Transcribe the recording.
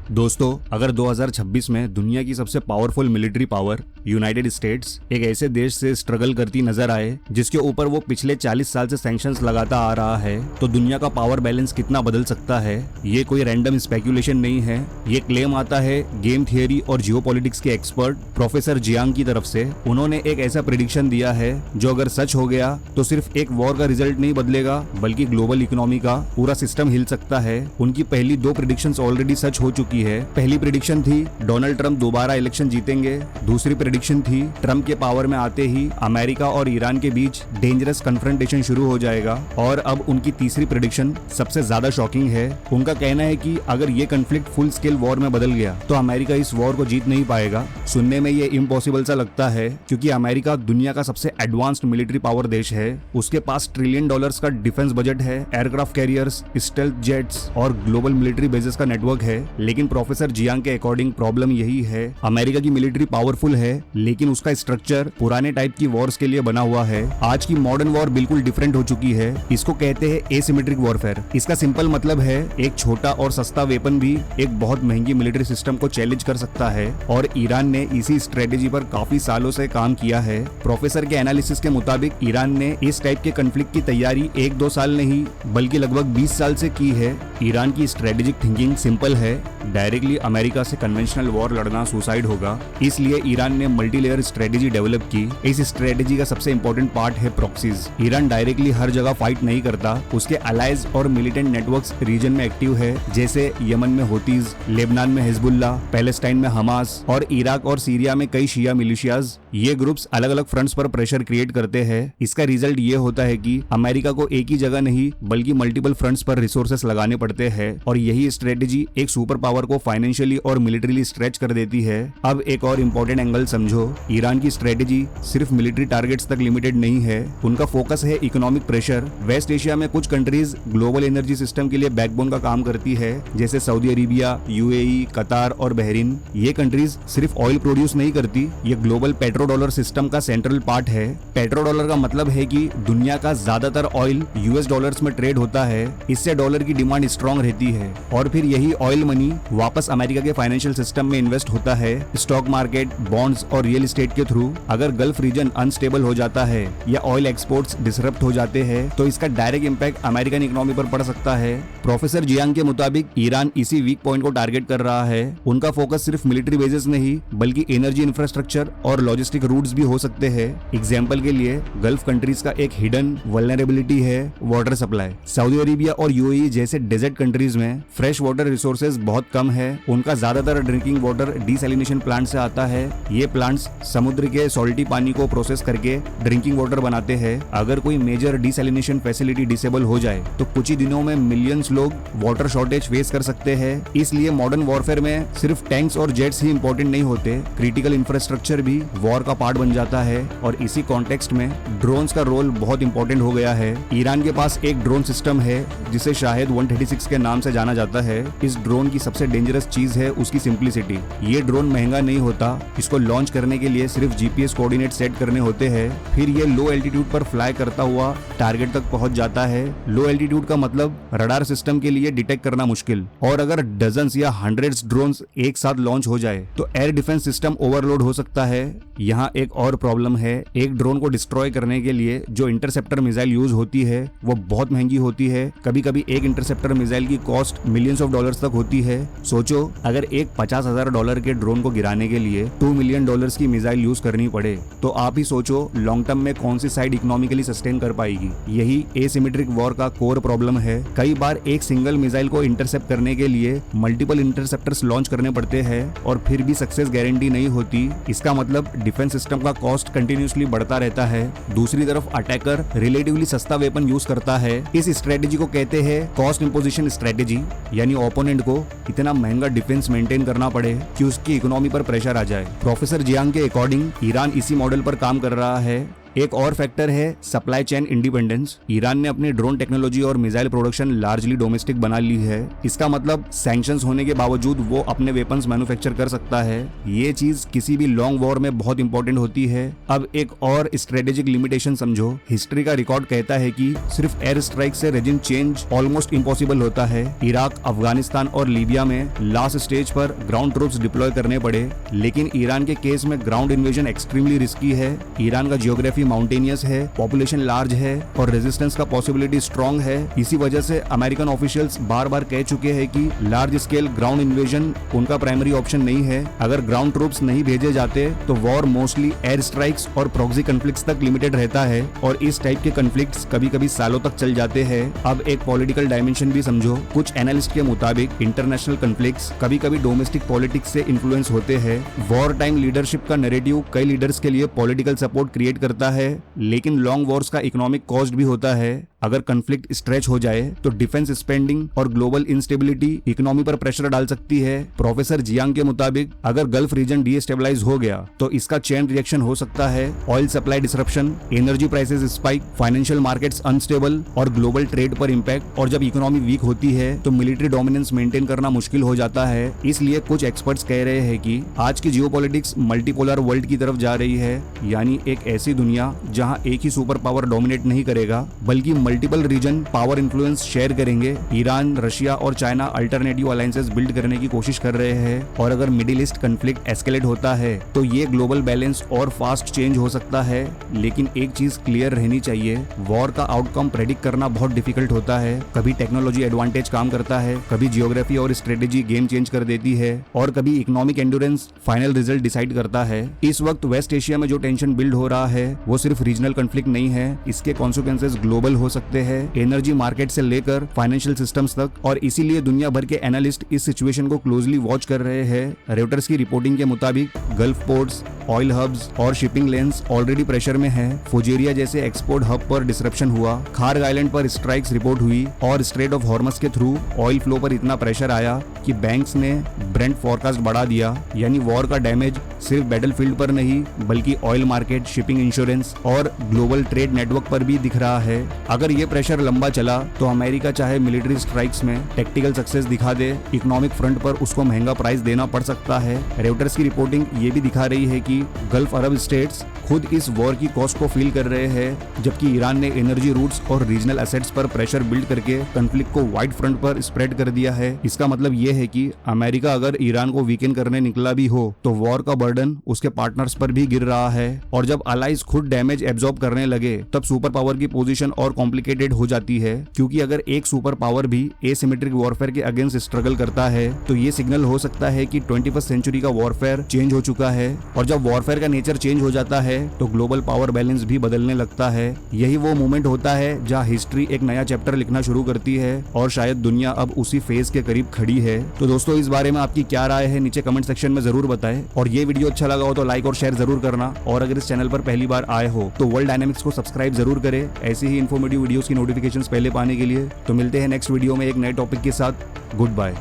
दोस्तों, अगर 2026 में दुनिया की सबसे powerful military power United states एक ऐसे देश से स्ट्रगल करती नजर आए जिसके ऊपर वो पिछले 40 साल से सैंक्शंस लगाता आ रहा है, तो दुनिया का पावर बैलेंस कितना बदल सकता है। ये कोई रैंडम स्पेक्यूलेशन नहीं है। ये क्लेम आता है गेम थियरी और जियोपॉलिटिक्स के एक्सपर्ट प्रोफेसर जियांग की तरफ से। उन्होंने एक ऐसा प्रेडिक्शन दिया है जो अगर सच हो गया तो सिर्फ एक वॉर का रिजल्ट नहीं बदलेगा बल्कि ग्लोबल इकोनॉमी का पूरा सिस्टम हिल सकता है। उनकी पहली 2 प्रेडिक्शंस ऑलरेडी सच हो चुकी है। पहली प्रेडिक्शन थी डोनाल्ड ट्रंप दोबारा इलेक्शन जीतेंगे। दूसरी प्रेडिक्शन थी ट्रंप के पावर में आते ही अमेरिका और ईरान के बीच डेंजरस कन्फ्रंटेशन शुरू हो जाएगा। और अब उनकी तीसरी प्रेडिक्शन सबसे ज्यादा शॉकिंग है। उनका कहना है कि अगर ये कन्फ्लिक्ट फुल स्केल वॉर में बदल गया तो अमेरिका इस वॉर को जीत नहीं पाएगा। सुनने में ये इम्पॉसिबल सा लगता है क्योंकि अमेरिका दुनिया का सबसे एडवांस्ड मिलिट्री पावर देश है। उसके पास $1 ट्रिलियन का डिफेंस बजट है, एयरक्राफ्ट कैरियर्स, स्टेल्थ जेट्स और ग्लोबल मिलिट्री बेसेस का नेटवर्क है। लेकिन प्रोफेसर जियांग के अकॉर्डिंग प्रॉब्लम यही है, अमेरिका की मिलिट्री पावरफुल है लेकिन उसका स्ट्रक्चर पुराने टाइप की वॉर्स के लिए बना हुआ है। आज की मॉडर्न वॉर बिल्कुल डिफरेंट हो चुकी है। इसको कहते हैं एसिमेट्रिक वॉरफेयर। इसका सिंपल मतलब है एक छोटा और सस्ता वेपन भी एक बहुत महंगी मिलिट्री सिस्टम को चैलेंज कर सकता है और ईरान ने इसी स्ट्रेटेजी पर काफी सालों से काम किया है। प्रोफेसर के एनालिसिस के मुताबिक ईरान ने इस टाइप के कन्फ्लिक्ट की तैयारी 1-2 साल नहीं बल्कि लगभग 20 साल से की है। ईरान की स्ट्रेटेजिक थिंकिंग सिंपल है, डायरेक्टली अमेरिका से कन्वेंशनल वॉर लड़ना सुसाइड होगा। इसलिए ईरान ने मल्टीलेयर स्ट्रेटेजी डेवलप की। इस स्ट्रेटेजी का सबसे इंपॉर्टेंट पार्ट है प्रॉक्सीज। ईरान डायरेक्टली हर जगह फाइट नहीं करता, उसके अलाइज और मिलिटेंट नेटवर्क्स रीजन में एक्टिव है, जैसे यमन में होतीज, लेबनान में हिजबुल्ला, पैलेस्टाइन में हमास और इराक और सीरिया में कई शिया मिलिशियाज। ये ग्रुप्स अलग अलग फ्रंट्स पर प्रेशर क्रिएट करते हैं। इसका रिजल्ट ये होता है कि अमेरिका को एक ही जगह नहीं बल्कि मल्टीपल फ्रंट्स पर रिसोर्सेस लगाने पड़ते हैं और यही स्ट्रेटेजी एक सुपर पावर को फाइनेंशियली और मिलिट्रीली स्ट्रेच कर देती है। अब एक और इम्पोर्टेंट एंगल समझो, ईरान की स्ट्रेटेजी सिर्फ मिलिट्री टारगेट्स तक लिमिटेड नहीं है, उनका फोकस है इकोनॉमिक प्रेशर। वेस्ट एशिया में कुछ कंट्रीज ग्लोबल एनर्जी सिस्टम के लिए बैकबोन का काम करती है, जैसे सऊदी अरेबिया, यूएई, कतार और बहरीन। ये कंट्रीज सिर्फ ऑयल प्रोड्यूस नहीं करती, ये ग्लोबल पेट्रो डॉलर सिस्टम का सेंट्रल पार्ट है। पेट्रो डॉलर का मतलब है कि दुनिया का ज्यादातर ऑयल यूएस डॉलर्स में ट्रेड होता है। इससे डॉलर की डिमांड स्ट्रॉन्ग रहती है और फिर यही ऑयल मनी वापस अमेरिका के फाइनेंशियल सिस्टम में इन्वेस्ट होता है, स्टॉक मार्केट, बॉन्ड्स और रियल एस्टेट के थ्रू। अगर गल्फ रीजन अनस्टेबल हो जाता है या ऑयल एक्सपोर्ट्स डिसरप्ट हो जाते हैं तो इसका डायरेक्ट इंपैक्ट अमेरिकन इकोनॉमी पर पड़ सकता है। प्रोफेसर जियांग के मुताबिक ईरान इसी वीक पॉइंट को टारगेट कर रहा है। उनका फोकस सिर्फ मिलिट्री बेसेस नहीं बल्कि एनर्जी इंफ्रास्ट्रक्चर और लॉजिस्टिक रूट्स भी हो सकते हैं। एग्जाम्पल के लिए गल्फ कंट्रीज का एक हिडन वल्नरेबिलिटी है वाटर सप्लाई। सऊदी अरेबिया और यूएई जैसे डेजर्ट कंट्रीज में फ्रेश वाटर रिसोर्सेज बहुत कम है। उनका ज्यादातर ड्रिंकिंग वाटर डिसैलिनेशन प्लांट से आता है। ये प्लांट्स समुद्र के सॉल्टी पानी को प्रोसेस करके ड्रिंकिंग वाटर बनाते हैं। अगर कोई मेजर डिसैलिनेशन फैसिलिटी डिसेबल हो जाए तो कुछ ही दिनों में मिलियंस लोग वाटर शॉर्टेज फेस कर सकते हैं। इसलिए मॉडर्न वॉरफेयर में सिर्फ टैंक्स और जेट्स ही इंपॉर्टेंट नहीं होते, क्रिटिकल इंफ्रास्ट्रक्चर भी वॉर का पार्ट बन जाता है। और इसी कॉन्टेक्स्ट में ड्रोन्स का रोल बहुत इंपॉर्टेंट हो गया है। ईरान के पास एक ड्रोन सिस्टम है जिसे शायद 136 के नाम से जाना जाता है। इस ड्रोन की सबसे डेंजरस चीज है उसकी सिंप्लिसिटी। ये ड्रोन महंगा नहीं होता, इसको लॉन्च करने के लिए सिर्फ जीपीएस कोऑर्डिनेट सेट करने होते हैं। फिर ये लो एल्टीट्यूड पर फ्लाई करता हुआ टारगेट तक पहुंच जाता है। लो एल्टीट्यूड का मतलब रडार सिस्टम के लिए डिटेक्ट करना मुश्किल। और अगर डजन्स या हंड्रेड्स ड्रोन्स एक साथ लॉन्च हो जाए तो एयर डिफेंस सिस्टम ओवरलोड हो सकता है। यहाँ एक और प्रॉब्लम है, एक ड्रोन को डिस्ट्रॉय करने के लिए जो इंटरसेप्टर मिसाइल यूज होती है वो बहुत महंगी होती है। कभी कभी एक इंटरसेप्टर मिसाइल की कॉस्ट मिलियंस ऑफ डॉलर्स तक होती है। सोचो अगर एक $50,000 के ड्रोन को गिराने के लिए $2 मिलियन की मिसाइल यूज करनी पड़े तो आप ही सोचो लॉन्ग टर्म में कौन सी साइड इकोनॉमिकली सस्टेन कर पाएगी। यही एसिमेट्रिक वॉर का कोर प्रॉब्लम है। कई बार एक सिंगल मिसाइल को इंटरसेप्ट करने के लिए मल्टीपल इंटरसेप्टर्स लॉन्च करने पड़ते हैं और फिर भी सक्सेस गारंटी नहीं होती। इसका मतलब डिफेंस सिस्टम का कॉस्ट कंटिन्यूसली बढ़ता रहता है। दूसरी तरफ अटैकर रिलेटिवली सस्ता वेपन यूज करता है। इस स्ट्रेटेजी को कहते हैं कॉस्ट इंपोजिशन स्ट्रेटेजी, यानी ओपोनेंट को इतना महंगा डिफेंस मेंटेन करना पड़े कि उसकी इकोनॉमी पर प्रेशर आ जाए। प्रोफेसर जियांग के अकॉर्डिंग ईरान इसी मॉडल पर काम कर रहा है। एक और फैक्टर है सप्लाई चेन इंडिपेंडेंस। ईरान ने अपनी ड्रोन टेक्नोलॉजी और मिसाइल प्रोडक्शन लार्जली डोमेस्टिक बना ली है। इसका मतलब सैंक्शंस होने के बावजूद वो अपने वेपन्स मैन्युफैक्चर कर सकता है। ये चीज किसी भी लॉन्ग वॉर में बहुत इंपॉर्टेंट होती है। अब एक और स्ट्रेटेजिक लिमिटेशन समझो। हिस्ट्री का रिकॉर्ड कहता है कि सिर्फ एयर स्ट्राइक से रेजिम चेंज ऑलमोस्ट इम्पॉसिबल होता है। इराक, अफगानिस्तान और लीबिया में लास्ट स्टेज पर ग्राउंड ट्रूप्स डिप्लॉय करने पड़े, लेकिन ईरान के केस में ग्राउंड इन्वेजन एक्सट्रीमली रिस्की है। ईरान का जियोग्राफी माउंटेनियस है, पॉपुलेशन लार्ज है और रेजिस्टेंस का पॉसिबिलिटी स्ट्रॉन्ग है। इसी वजह से अमेरिकन ऑफिशियल्स बार बार कह चुके हैं कि लार्ज स्केल ग्राउंड इन्वेजन उनका प्राइमरी ऑप्शन नहीं है। अगर ग्राउंड ट्रूप्स नहीं भेजे जाते तो वॉर मोस्टली एयर स्ट्राइक्स और प्रॉक्सी कॉन्फ्लिक्ट्स तक लिमिटेड रहता है और इस टाइप के कॉन्फ्लिक्ट्स कभी कभी सालों तक चल जाते हैं। अब एक पॉलिटिकल डायमेंशन भी समझो। कुछ एनालिस्ट के मुताबिक इंटरनेशनल कॉन्फ्लिक्ट्स कभी कभी डोमेस्टिक पॉलिटिक्स से इन्फ्लुएंस होते हैं। वॉर टाइम लीडरशिप का नैरेटिव कई लीडर्स के लिए पॉलिटिकल सपोर्ट क्रिएट करता है, लेकिन लॉन्ग वॉर्स का इकोनॉमिक कॉस्ट भी होता है। अगर कॉन्फ्लिक्ट स्ट्रेच हो जाए तो डिफेंस स्पेंडिंग और ग्लोबल इंस्टेबिलिटी इकोनॉमी पर प्रेशर डाल सकती है। प्रोफेसर जियांग के मुताबिक अगर गल्फ रीजन डीस्टेबलाइज हो गया तो इसका चेन रिएक्शन हो सकता है। Oil supply disruption, energy prices spike, financial markets unstable और ग्लोबल ट्रेड पर इम्पैक्ट। और जब इकोनॉमी वीक होती है तो मिलिट्री डोमिनेंस मेंटेन करना मुश्किल हो जाता है। इसलिए कुछ एक्सपर्ट्स कह रहे हैं कि आज की जियोपॉलिटिक्स मल्टीपोलर वर्ल्ड की तरफ जा रही है, यानी एक ऐसी दुनिया जहां एक ही सुपर पावर डोमिनेट नहीं करेगा बल्कि multiple region power influence share करेंगे। ईरान, रशिया और चाइना अल्टरनेटिव अलायंसेस बिल्ड करने की कोशिश कर रहे हैं और अगर मिडिल ईस्ट कॉन्फ्लिक्ट एस्केलेट होता है तो ये ग्लोबल बैलेंस और फास्ट चेंज हो सकता है। लेकिन एक चीज क्लियर रहनी चाहिए, वॉर का आउटकम प्रेडिक्ट करना बहुत डिफिकल्ट होता है। कभी टेक्नोलॉजी एडवांटेज काम करता है, कभी जियोग्राफी और स्ट्रेटेजी गेम चेंज कर देती है और कभी economic endurance final result decide करता है। इस वक्त वेस्ट एशिया में जो टेंशन बिल्ड हो रहा है वो सिर्फ रीजनल कॉन्फ्लिक्ट नहीं है, इसके कॉन्सिक्वेंसेस ग्लोबल हो सकते हैं, एनर्जी मार्केट से लेकर फाइनेंशियल सिस्टम्स तक। और इसीलिए दुनिया भर के एनालिस्ट इस सिचुएशन को क्लोजली वॉच कर रहे हैं। रॉयटर्स की रिपोर्टिंग के मुताबिक गल्फ पोर्ट्स, ऑयल हब्स और शिपिंग लेन्स ऑलरेडी प्रेशर में है। फुजेरिया जैसे एक्सपोर्ट हब पर डिसरप्शन हुआ, खार्ग आइलैंड पर स्ट्राइक्स रिपोर्ट हुई और स्ट्रेट ऑफ हॉर्मस के थ्रू ऑयल फ्लो पर इतना प्रेशर आया कि बैंक्स ने ब्रेंट फोरकास्ट बढ़ा दिया। यानी वॉर का डैमेज सिर्फ बैटलफील्ड पर नहीं बल्कि ऑयल मार्केट, शिपिंग, इंश्योरेंस और ग्लोबल ट्रेड नेटवर्क पर भी दिख रहा है। अगर ये प्रेशर लंबा चला तो अमेरिका चाहे मिलिट्री स्ट्राइक्स में टैक्टिकल सक्सेस दिखा दे, इकोनॉमिक फ्रंट पर उसको महंगा प्राइस देना पड़ सकता है। रॉयटर्स की रिपोर्टिंग ये भी दिखा रही है कि गल्फ अरब स्टेट्स खुद इस वॉर की कॉस्ट को फील कर रहे हैं, जबकि ईरान ने एनर्जी रूट्स और रीजनल एसेट्स पर प्रेशर बिल्ड करके कॉन्फ्लिक्ट को वाइड फ्रंट पर स्प्रेड कर दिया है। इसका मतलब ये है कि अमेरिका अगर ईरान को वीकेन करने निकला भी हो तो वॉर का बर्डन उसके पार्टनर्स पर भी गिर रहा है। और जब अलाइज खुद डैमेज एब्जॉर्ब करने लगे तब सुपर पावर की पोजीशन और कॉम्प्लिकेटेड हो जाती है, क्योंकि अगर एक सुपर पावर भी एसिमेट्रिक वॉरफेयर के अगेंस्ट स्ट्रगल करता है तो ये सिग्नल हो सकता है कि 21वीं सेंचुरी का वॉरफेयर चेंज हो चुका है। और जब वॉरफेयर का नेचर चेंज हो जाता है तो ग्लोबल पावर बैलेंस भी बदलने लगता है। यही वो मोमेंट होता है जहाँ हिस्ट्री एक नया चैप्टर लिखना शुरू करती है और शायद दुनिया अब उसी फेज के करीब खड़ी है। तो दोस्तों, इस बारे में आपकी क्या राय है नीचे कमेंट सेक्शन में जरूर बताएं और ये वीडियो अच्छा लगा हो तो लाइक और शेयर जरूर करना। और अगर इस चैनल पर पहली बार आए हो तो वर्ल्ड डायनामिक्स को सब्सक्राइब जरूर करें ऐसी ही इन्फॉर्मेटिव वीडियोस की नोटिफिकेशंस पहले पाने के लिए। तो मिलते हैं नेक्स्ट वीडियो में एक नए टॉपिक के साथ। Good bye.